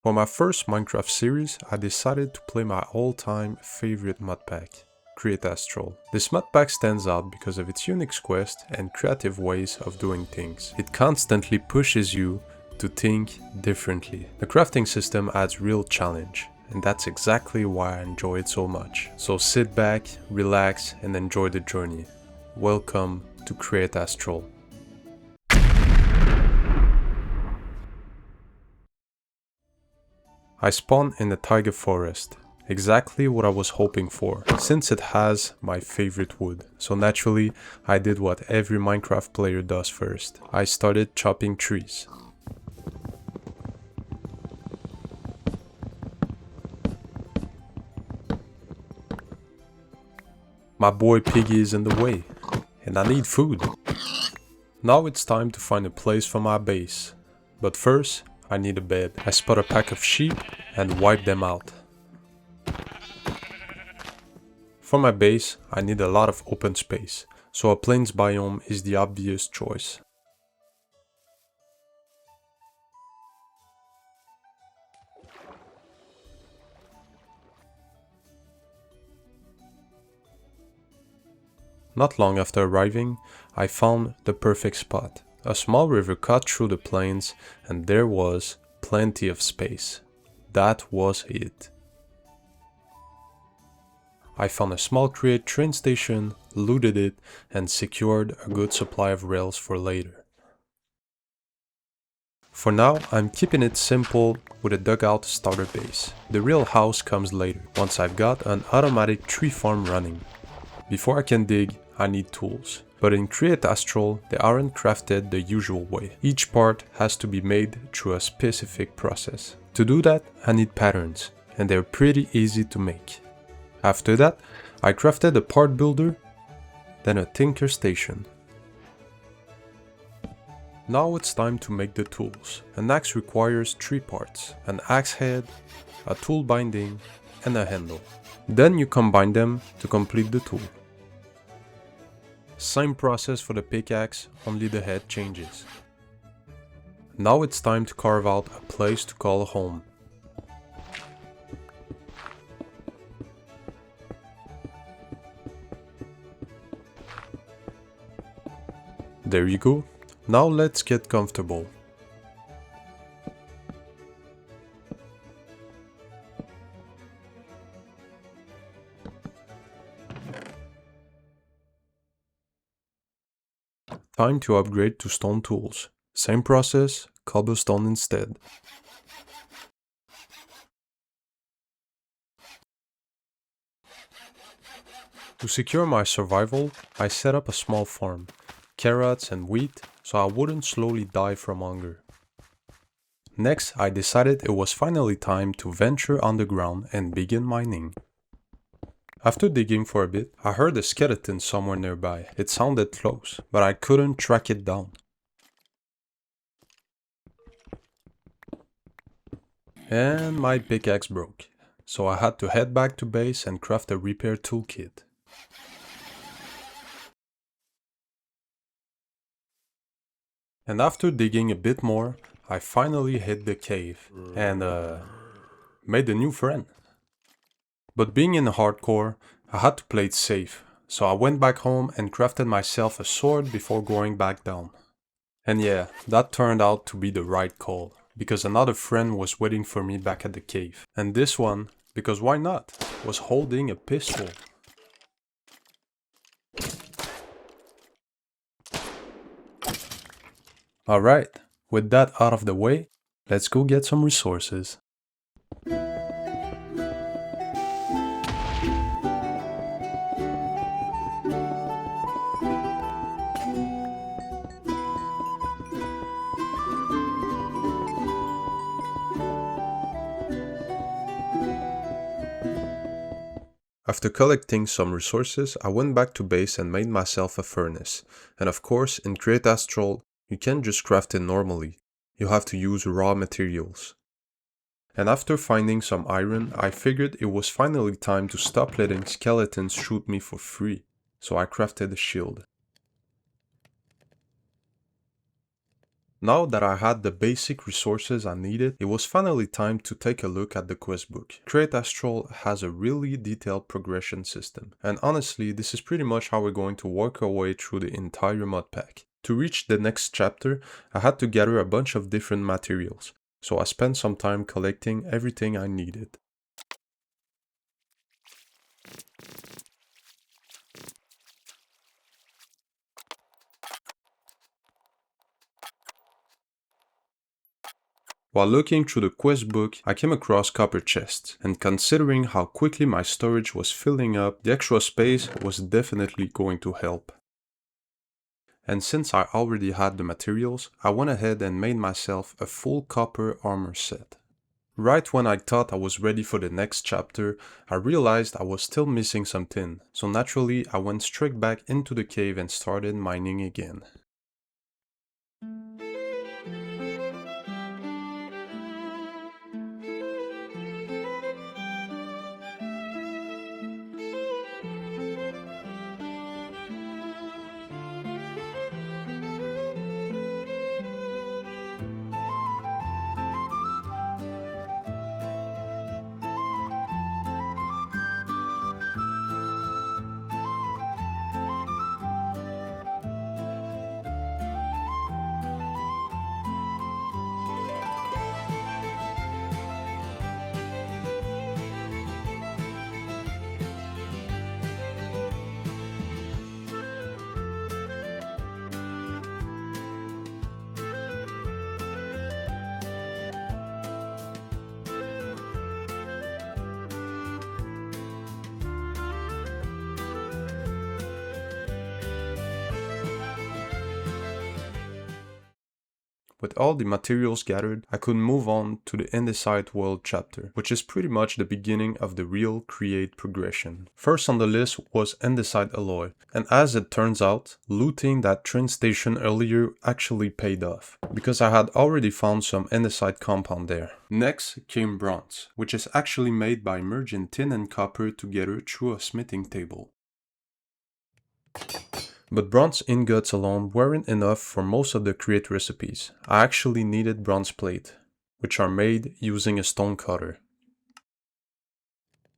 For my first Minecraft series, I decided to play my all-time favorite modpack, Create Astral. This modpack stands out because of its unique quest and creative ways of doing things. It constantly pushes you to think differently. The crafting system adds real challenge, and that's exactly why I enjoy it so much. So sit back, relax, and enjoy the journey. Welcome to Create Astral. I spawned in the taiga forest, exactly what I was hoping for, since it has my favorite wood. So naturally, I did what every Minecraft player does first. I started chopping trees. My boy Piggy is in the way, and I need food. Now it's time to find a place for my base, but first I need a bed. I spot a pack of sheep and wipe them out. For my base I need a lot of open space, so a plains biome is the obvious choice. Not long after arriving, I found the perfect spot. A small river cut through the plains and there was plenty of space. That was it. I found a small Create train station, looted it, and secured a good supply of rails for later. For now, I'm keeping it simple with a dugout starter base. The real house comes later, once I've got an automatic tree farm running. Before I can dig, I need tools. But in Create Astral, they aren't crafted the usual way. Each part has to be made through a specific process. To do that, I need patterns, and they're pretty easy to make. After that, I crafted a part builder, then a tinker station. Now it's time to make the tools. An axe requires 3 parts: an axe head, a tool binding, and a handle. Then you combine them to complete the tool. Same process for the pickaxe, only the head changes. Now it's time to carve out a place to call home. There you go. Now let's get comfortable. Time to upgrade to stone tools. Same process, cobblestone instead. To secure my survival, I set up a small farm, carrots and wheat, so I wouldn't slowly die from hunger. Next, I decided it was finally time to venture underground and begin mining. After digging for a bit, I heard a skeleton somewhere nearby. It sounded close, but I couldn't track it down. And my pickaxe broke, so I had to head back to base and craft a repair toolkit. And after digging a bit more, I finally hit the cave and made a new friend. But being in hardcore, I had to play it safe, so I went back home and crafted myself a sword before going back down. And yeah, that turned out to be the right call, because another friend was waiting for me back at the cave. And this one, because why not, was holding a pistol. Alright, with that out of the way, let's go get some resources. After collecting some resources, I went back to base and made myself a furnace. And of course, in Create Astral, you can't just craft it normally. You have to use raw materials. And after finding some iron, I figured it was finally time to stop letting skeletons shoot me for free. So I crafted a shield. Now that I had the basic resources I needed, it was finally time to take a look at the quest book. Create Astral has a really detailed progression system, and honestly, this is pretty much how we're going to work our way through the entire mod pack. To reach the next chapter, I had to gather a bunch of different materials, so I spent some time collecting everything I needed. While looking through the quest book, I came across copper chests, and considering how quickly my storage was filling up, the extra space was definitely going to help. And since I already had the materials, I went ahead and made myself a full copper armor set. Right when I thought I was ready for the next chapter, I realized I was still missing some tin, so naturally I went straight back into the cave and started mining again. With all the materials gathered, I could move on to the Andesite World chapter, which is pretty much the beginning of the real Create progression. First on the list was Andesite Alloy, and as it turns out, looting that train station earlier actually paid off, because I had already found some andesite compound there. Next came bronze, which is actually made by merging tin and copper together through a smithing table. But bronze ingots alone weren't enough for most of the Create recipes. I actually needed bronze plate, which are made using a stone cutter.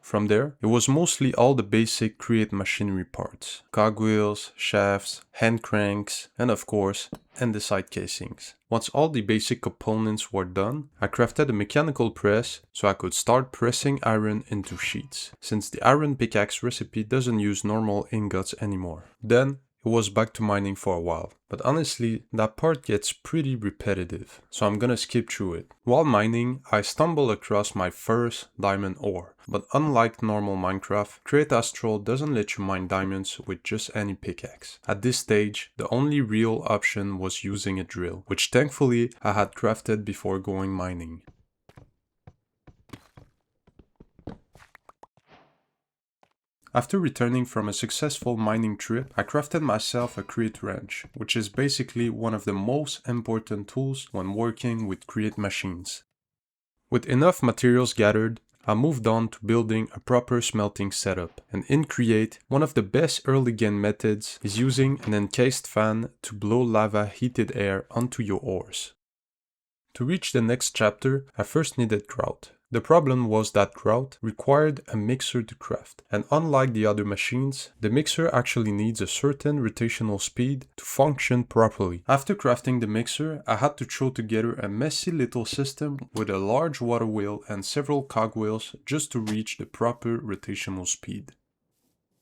From there, it was mostly all the basic Create machinery parts: cogwheels, shafts, hand cranks, and of course, andesite casings. Once all the basic components were done, I crafted a mechanical press so I could start pressing iron into sheets, since the iron pickaxe recipe doesn't use normal ingots anymore. Then, it was back to mining for a while, but honestly, that part gets pretty repetitive, so I'm gonna skip through it. While mining, I stumbled across my first diamond ore, but unlike normal Minecraft, Create Astral doesn't let you mine diamonds with just any pickaxe. At this stage, the only real option was using a drill, which thankfully I had crafted before going mining. After returning from a successful mining trip, I crafted myself a Create wrench, which is basically one of the most important tools when working with Create machines. With enough materials gathered, I moved on to building a proper smelting setup, and in Create, one of the best early game methods is using an encased fan to blow lava heated air onto your ores. To reach the next chapter, I first needed grout. The problem was that grout required a mixer to craft, and unlike the other machines, the mixer actually needs a certain rotational speed to function properly. After crafting the mixer, I had to throw together a messy little system with a large water wheel and several cogwheels just to reach the proper rotational speed.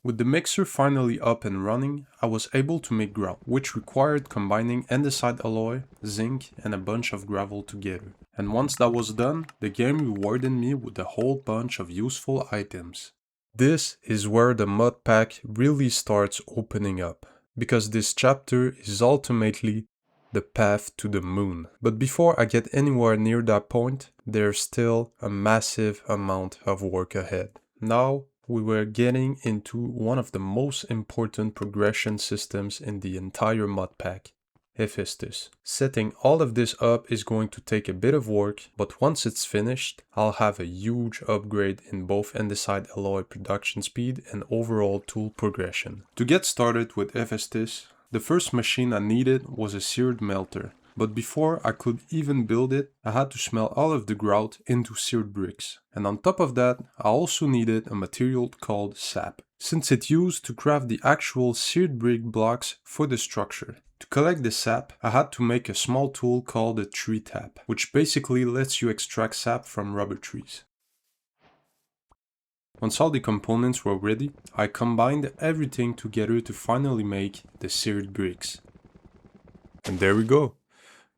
With the mixer finally up and running, I was able to make grout, which required combining andesite alloy, zinc, and a bunch of gravel together. And once that was done, the game rewarded me with a whole bunch of useful items. This is where the mod pack really starts opening up, because this chapter is ultimately the path to the moon. But before I get anywhere near that point, there's still a massive amount of work ahead. Now, we were getting into one of the most important progression systems in the entire mod pack, Hephaestus. Setting all of this up is going to take a bit of work, but once it's finished, I'll have a huge upgrade in both andesite alloy production speed and overall tool progression. To get started with Hephaestus, the first machine I needed was a seared melter, But before I could even build it, I had to smelt all of the grout into seared bricks. And on top of that, I also needed a material called sap, since it's used to craft the actual seared brick blocks for the structure. To collect the sap, I had to make a small tool called a tree tap, which basically lets you extract sap from rubber trees. Once all the components were ready, I combined everything together to finally make the seared bricks. And there we go.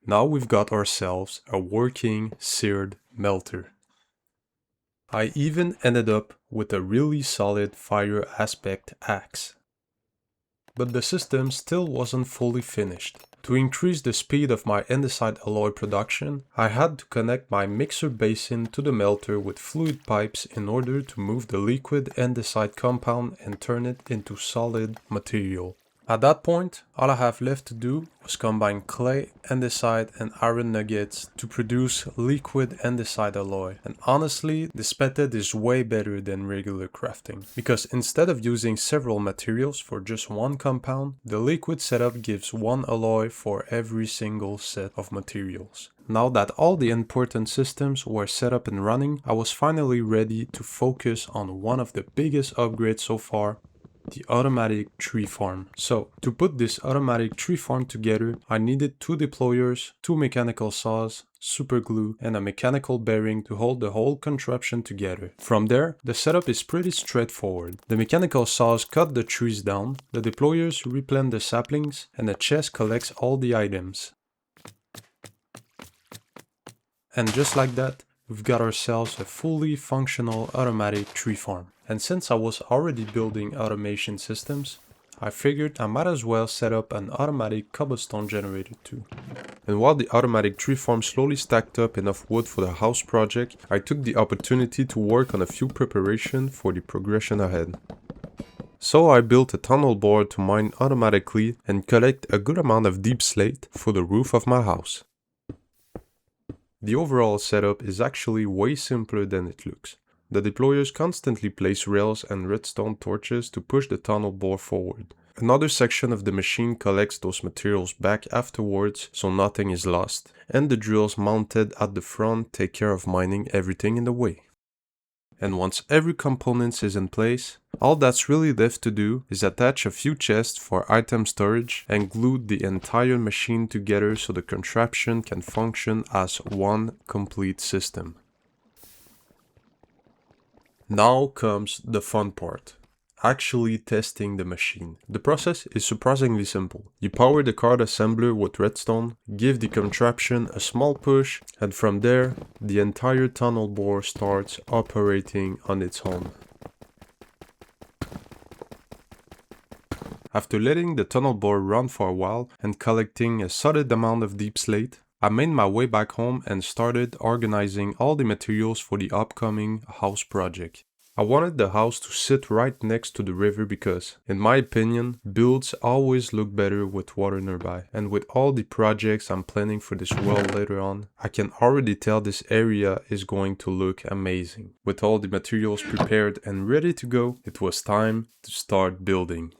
Now we've got ourselves a working seared melter. I even ended up with a really solid fire aspect axe. But the system still wasn't fully finished. To increase the speed of my andesite alloy production, I had to connect my mixer basin to the melter with fluid pipes in order to move the liquid andesite compound and turn it into solid material. At that point, all I have left to do was combine clay, andesite and iron nuggets to produce liquid andesite alloy. And honestly, this method is way better than regular crafting, because instead of using several materials for just one compound, the liquid setup gives one alloy for every single set of materials. Now that all the important systems were set up and running, I was finally ready to focus on one of the biggest upgrades so far, the automatic tree farm. So, to put this automatic tree farm together, I needed 2 deployers, 2 mechanical saws, super glue, and a mechanical bearing to hold the whole contraption together. From there, the setup is pretty straightforward. The mechanical saws cut the trees down, the deployers replant the saplings, and the chest collects all the items. And just like that, we've got ourselves a fully functional automatic tree farm. And since I was already building automation systems, I figured I might as well set up an automatic cobblestone generator too. And while the automatic tree farm slowly stacked up enough wood for the house project, I took the opportunity to work on a few preparations for the progression ahead. So I built a tunnel board to mine automatically and collect a good amount of deep slate for the roof of my house. The overall setup is actually way simpler than it looks. The deployers constantly place rails and redstone torches to push the tunnel bore forward. Another section of the machine collects those materials back afterwards so nothing is lost, and the drills mounted at the front take care of mining everything in the way. And once every component is in place, all that's really left to do is attach a few chests for item storage and glue the entire machine together so the contraption can function as one complete system. Now comes the fun part, actually testing the machine. The process is surprisingly simple. You power the card assembler with redstone, give the contraption a small push, and from there, the entire tunnel bore starts operating on its own. After letting the tunnel bore run for a while and collecting a solid amount of deep slate, I made my way back home and started organizing all the materials for the upcoming house project. I wanted the house to sit right next to the river because, in my opinion, builds always look better with water nearby. And with all the projects I'm planning for this world later on, I can already tell this area is going to look amazing. With all the materials prepared and ready to go, it was time to start building.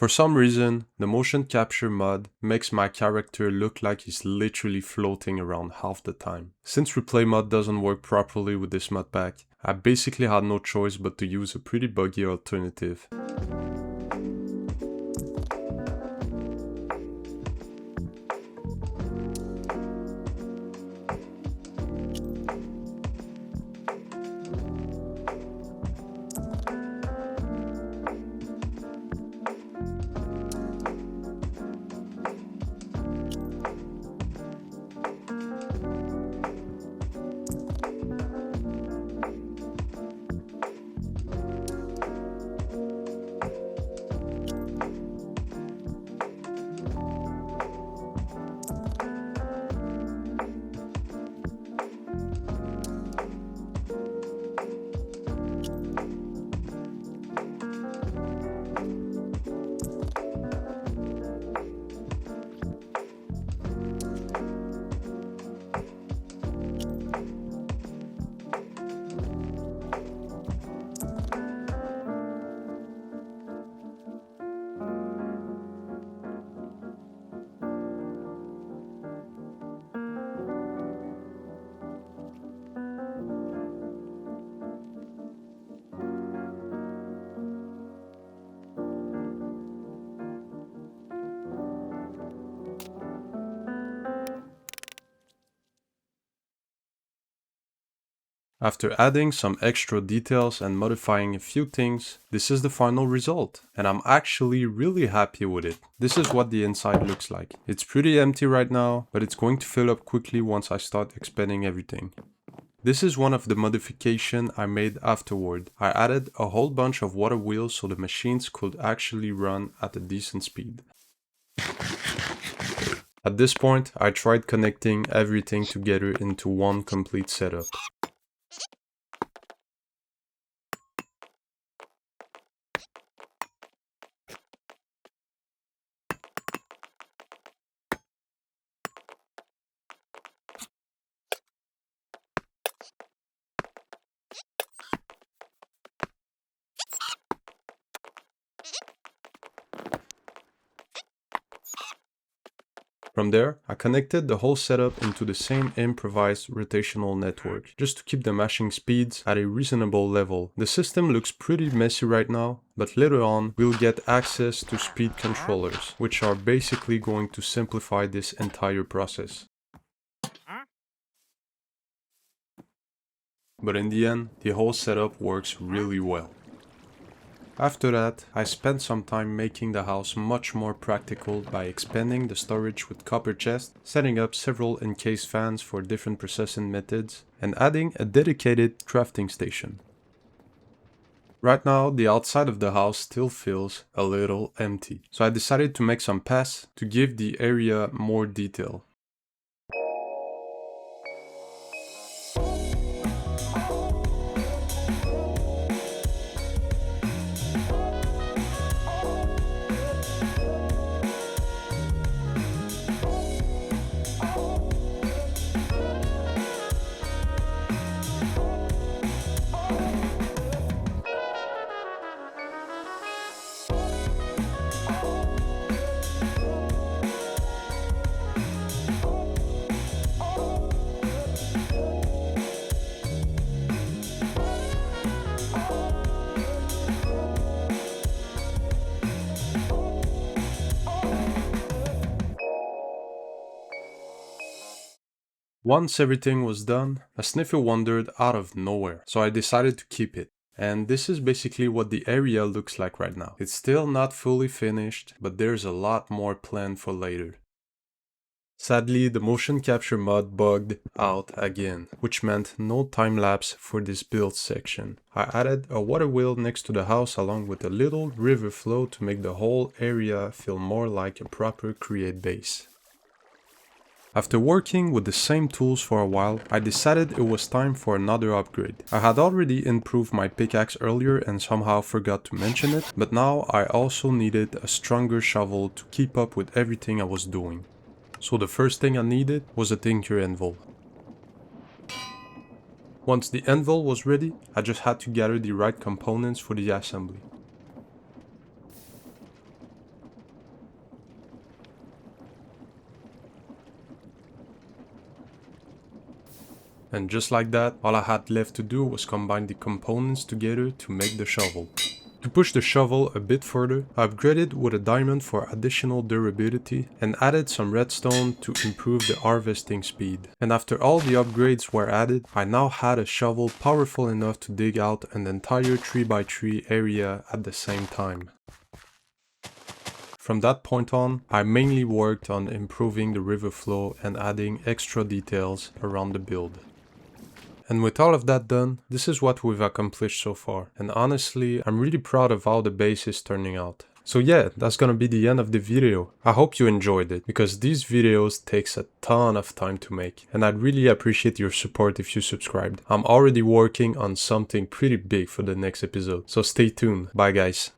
For some reason, the motion capture mod makes my character look like he's literally floating around half the time. Since replay mod doesn't work properly with this mod pack, I basically had no choice but to use a pretty buggy alternative. After adding some extra details and modifying a few things, this is the final result, and I'm actually really happy with it. This is what the inside looks like. It's pretty empty right now, but it's going to fill up quickly once I start expanding everything. This is one of the modifications I made afterward. I added a whole bunch of water wheels so the machines could actually run at a decent speed. At this point, I tried connecting everything together into one complete setup. From there, I connected the whole setup into the same improvised rotational network, just to keep the mashing speeds at a reasonable level. The system looks pretty messy right now, but later on we'll get access to speed controllers, which are basically going to simplify this entire process. But in the end, the whole setup works really well. After that, I spent some time making the house much more practical by expanding the storage with copper chests, setting up several encased fans for different processing methods, and adding a dedicated crafting station. Right now, the outside of the house still feels a little empty, so I decided to make some paths to give the area more detail. Once everything was done, a sniffer wandered out of nowhere, so I decided to keep it. And this is basically what the area looks like right now. It's still not fully finished, but there's a lot more planned for later. Sadly, the motion capture mod bugged out again, which meant no time lapse for this build section. I added a water wheel next to the house along with a little river flow to make the whole area feel more like a proper Create base. After working with the same tools for a while, I decided it was time for another upgrade. I had already improved my pickaxe earlier and somehow forgot to mention it, but now I also needed a stronger shovel to keep up with everything I was doing. So the first thing I needed was a tinker anvil. Once the anvil was ready, I just had to gather the right components for the assembly. And just like that, all I had left to do was combine the components together to make the shovel. To push the shovel a bit further, I upgraded with a diamond for additional durability and added some redstone to improve the harvesting speed. And after all the upgrades were added, I now had a shovel powerful enough to dig out an entire 3x3 area at the same time. From that point on, I mainly worked on improving the river flow and adding extra details around the build. And with all of that done, this is what we've accomplished so far. And honestly, I'm really proud of how the base is turning out. So yeah, that's gonna be the end of the video. I hope you enjoyed it, because these videos takes a ton of time to make. And I'd really appreciate your support if you subscribed. I'm already working on something pretty big for the next episode, so stay tuned. Bye guys.